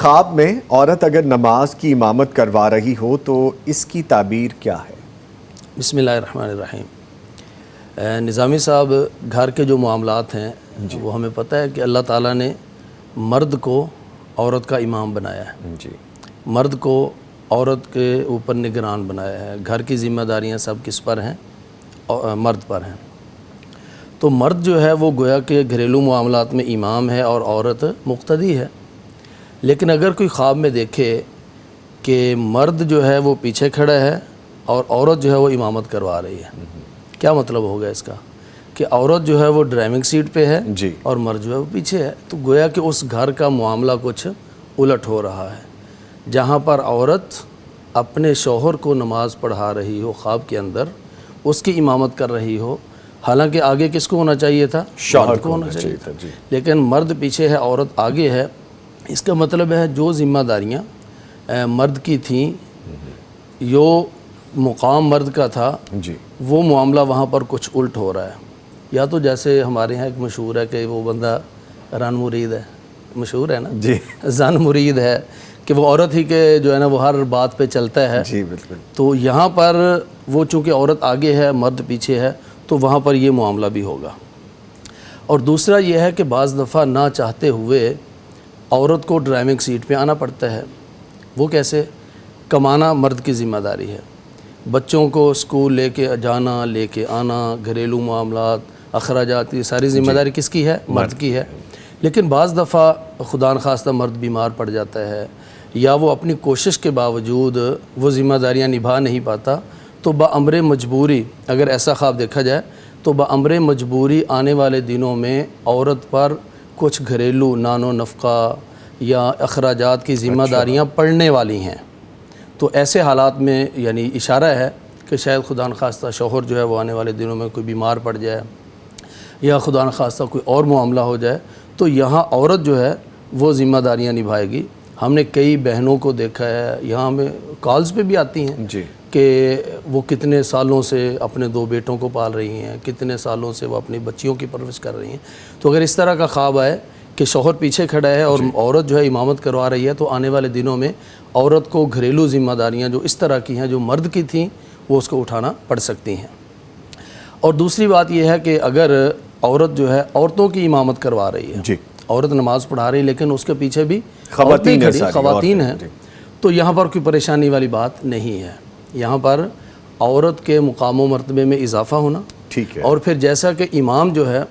خواب میں عورت اگر نماز کی امامت کروا رہی ہو تو اس کی تعبیر کیا ہے؟ بسم اللہ الرحمن الرحیم۔ نظامی صاحب، گھر کے جو معاملات ہیں وہ ہمیں پتہ ہے کہ اللہ تعالیٰ نے مرد کو عورت کا امام بنایا ہے، مرد کو عورت کے اوپر نگران بنایا ہے۔ گھر کی ذمہ داریاں سب کس پر ہیں؟ مرد پر ہیں۔ تو مرد جو ہے وہ گویا کہ گھریلو معاملات میں امام ہے اور عورت مقتدی ہے۔ لیکن اگر کوئی خواب میں دیکھے کہ مرد جو ہے وہ پیچھے کھڑا ہے اور عورت جو ہے وہ امامت کروا رہی ہے، کیا مطلب ہوگا اس کا؟ کہ عورت جو ہے وہ ڈرائیونگ سیٹ پہ ہے اور مرد جو ہے وہ پیچھے ہے۔ تو گویا کہ اس گھر کا معاملہ کچھ الٹ ہو رہا ہے۔ جہاں پر عورت اپنے شوہر کو نماز پڑھا رہی ہو خواب کے اندر، اس کی امامت کر رہی ہو، حالانکہ آگے کس کو ہونا چاہیے تھا؟ شوہر کو ہونا چاہیے تھا، لیکن مرد پیچھے ہے، عورت آگے ہے۔ اس کا مطلب ہے جو ذمہ داریاں مرد کی تھیں، جو مقام مرد کا تھا، وہ معاملہ وہاں پر کچھ الٹ ہو رہا ہے۔ یا تو جیسے ہمارے ہاں ایک مشہور ہے کہ وہ بندہ رن مرید ہے، مشہور ہے نا، زن مرید ہے، کہ وہ عورت ہی کے جو ہے نا وہ ہر بات پہ چلتا ہے۔ بالکل۔ تو یہاں پر وہ چونکہ عورت آگے ہے، مرد پیچھے ہے، تو وہاں پر یہ معاملہ بھی ہوگا۔ اور دوسرا یہ ہے کہ بعض دفعہ نہ چاہتے ہوئے عورت کو ڈرائیونگ سیٹ پہ آنا پڑتا ہے۔ وہ کیسے؟ کمانا مرد کی ذمہ داری ہے، بچوں کو اسکول لے کے جانا، لے کے آنا، گھریلو معاملات، اخراجات، یہ ساری ذمہ داری کس کی ہے؟ مرد کی ہے۔ لیکن بعض دفعہ خدا نخواستہ مرد بیمار پڑ جاتا ہے، یا وہ اپنی کوشش کے باوجود وہ ذمہ داریاں نبھا نہیں پاتا، تو بامر مجبوری، اگر ایسا خواب دیکھا جائے تو بامر مجبوری آنے والے دنوں میں عورت پر کچھ گھریلو نان و نفقہ یا اخراجات کی ذمہ داریاں پڑنے والی ہیں۔ تو ایسے حالات میں یعنی اشارہ ہے کہ شاید خدا نخواستہ شوہر جو ہے وہ آنے والے دنوں میں کوئی بیمار پڑ جائے، یا خدا نخواستہ کوئی اور معاملہ ہو جائے، تو یہاں عورت جو ہے وہ ذمہ داریاں نبھائے گی۔ ہم نے کئی بہنوں کو دیکھا ہے، یہاں ہمیں کالز پہ بھی آتی ہیں کہ وہ کتنے سالوں سے اپنے 2 بیٹوں کو پال رہی ہیں، کتنے سالوں سے وہ اپنی بچیوں کی پرورش کر رہی ہیں۔ تو اگر اس طرح کا خواب آئے کہ شوہر پیچھے کھڑا ہے اور عورت جو ہے امامت کروا رہی ہے، تو آنے والے دنوں میں عورت کو گھریلو ذمہ داریاں جو اس طرح کی ہیں جو مرد کی تھیں، وہ اس کو اٹھانا پڑ سکتی ہیں۔ اور دوسری بات یہ ہے کہ اگر عورت جو ہے عورتوں کی امامت کروا رہی ہے، عورت نماز پڑھا رہی ہے لیکن اس کے پیچھے بھی خواتین ہیں، تو یہاں پر کوئی پریشانی والی بات نہیں ہے۔ یہاں پر عورت کے مقام و مرتبے میں اضافہ ہونا، اور پھر جیسا کہ امام جو ہے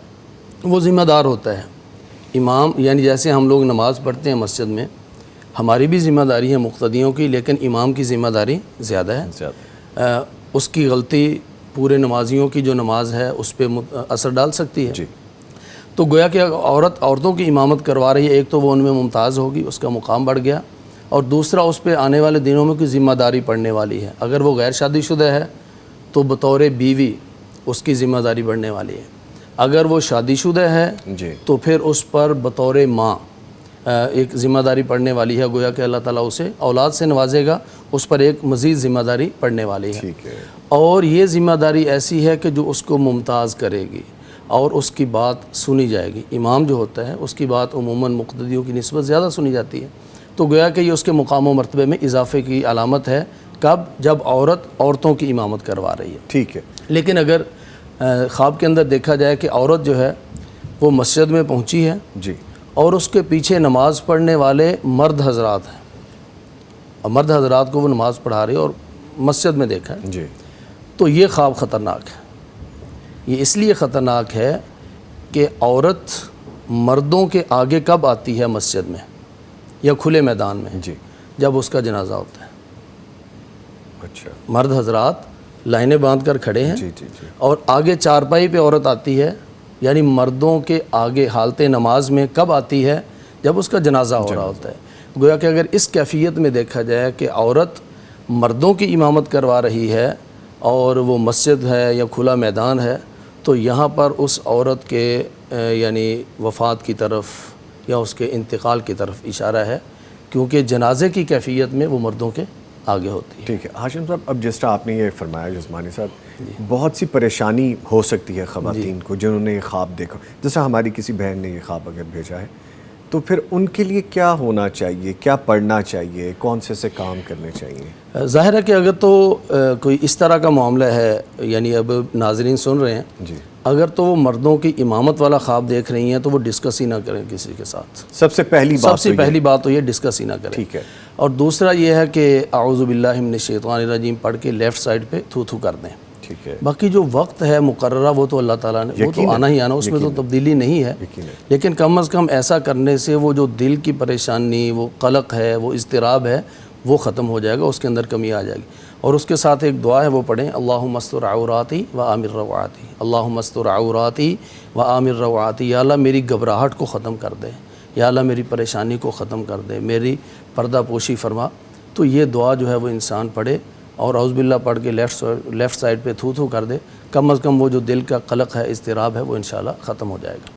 وہ ذمہ دار ہوتا ہے۔ امام یعنی جیسے ہم لوگ نماز پڑھتے ہیں مسجد میں، ہماری بھی ذمہ داری ہے مقتدیوں کی، لیکن امام کی ذمہ داری زیادہ ہے۔ اس کی غلطی پورے نمازیوں کی جو نماز ہے اس پہ اثر ڈال سکتی ہے۔ تو گویا کہ عورتوں کی امامت کروا رہی ہے، ایک تو وہ ان میں ممتاز ہوگی، اس کا مقام بڑھ گیا، اور دوسرا اس پہ آنے والے دنوں میں کوئی ذمہ داری پڑنے والی ہے۔ اگر وہ غیر شادی شدہ ہے تو بطور بیوی اس کی ذمہ داری بڑھنے والی ہے، اگر وہ شادی شدہ ہے تو پھر اس پر بطور ماں ایک ذمہ داری پڑنے والی ہے۔ گویا کہ اللہ تعالیٰ اسے اولاد سے نوازے گا، اس پر ایک مزید ذمہ داری پڑنے والی ہے، اور یہ ذمہ داری ایسی ہے کہ جو اس کو ممتاز کرے گی اور اس کی بات سنی جائے گی۔ امام جو ہوتا ہے اس کی بات عموماً مقتدیوں کی نسبت زیادہ سنی جاتی ہے۔ تو گویا کہ یہ اس کے مقام و مرتبے میں اضافے کی علامت ہے۔ کب؟ جب عورت عورتوں کی امامت کروا رہی ہے۔ لیکن اگر خواب کے اندر دیکھا جائے کہ عورت جو ہے وہ مسجد میں پہنچی ہے اور اس کے پیچھے نماز پڑھنے والے مرد حضرات ہیں، اور مرد حضرات کو وہ نماز پڑھا رہی ہے اور مسجد میں دیکھا ہے، تو یہ خواب خطرناک ہے۔ یہ اس لیے خطرناک ہے کہ عورت مردوں کے آگے کب آتی ہے مسجد میں یا کھلے میدان میں؟ جب اس کا جنازہ ہوتا ہے۔ مرد حضرات لائنیں باندھ کر کھڑے ہیں اور آگے چارپائی پہ عورت آتی ہے، یعنی مردوں کے آگے حالت نماز میں کب آتی ہے؟ جب اس کا جنازہ ہو رہا ہوتا ہے۔ گویا کہ اگر اس کیفیت میں دیکھا جائے کہ عورت مردوں کی امامت کروا رہی ہے اور وہ مسجد ہے یا کھلا میدان ہے، تو یہاں پر اس عورت کے یعنی وفات کی طرف یا اس کے انتقال کی طرف اشارہ ہے، کیونکہ جنازے کی کیفیت میں وہ مردوں کے آگے ہوتی ہے۔ ٹھیک ہے ہاشم صاحب، اب جس طرح آپ نے یہ فرمایا جسمانی صاحب، بہت سی پریشانی ہو سکتی ہے خواتین کو جنہوں نے یہ خواب دیکھا، جیسا ہماری کسی بہن نے یہ خواب اگر بھیجا ہے تو پھر ان کے لیے کیا ہونا چاہیے، کیا پڑھنا چاہیے، کون سے کام کرنے چاہیے؟ ظاہر ہے کہ اگر تو کوئی اس طرح کا معاملہ ہے، یعنی اب ناظرین سن رہے ہیں، جی، اگر تو وہ مردوں کی امامت والا خواب دیکھ رہی ہیں تو وہ ڈسکس ہی نہ کریں کسی کے ساتھ. سب سے پہلی بات تو یہ ڈسکس ہی نہ کریں. ٹھیک ہے. اور دوسرا یہ ہے کہ اعوذ باللہ من الشیطان الرجیم پڑھ کے لیفٹ سائڈ پہ تھو تھو کر دیں. ٹھیک ہے. باقی جو وقت ہے مقررہ وہ تو اللہ تعالیٰ نے، وہ تو آنا ہی آنا، اس میں تو تبدیلی نہیں ہے. لیکن کم از کم ایسا کرنے سے وہ جو دل کی پریشانی، وہ قلق ہے، وہ اضطراب ہے، وہ ختم ہو جائے گا، اس کے اندر کمی آ جائے گی. اور اس کے ساتھ ایک دعا ہے وہ پڑھیں، اللہم استر عوراتی و آمن رواتی، اللہم استر عوراتی و آمن رواتی. یا اللہ میری گھبراہٹ کو ختم کر دے، یا اللہ میری پریشانی کو ختم کر دے، میری پردہ پوشی فرما. تو یہ دعا جو ہے وہ انسان پڑھے اور اعوذ باللہ پڑھ کے لیفٹ سائڈ پہ تھو تھو کر دے. کم از کم وہ جو دل کا قلق ہے، اضطراب ہے، وہ انشاءاللہ ختم ہو جائے گا.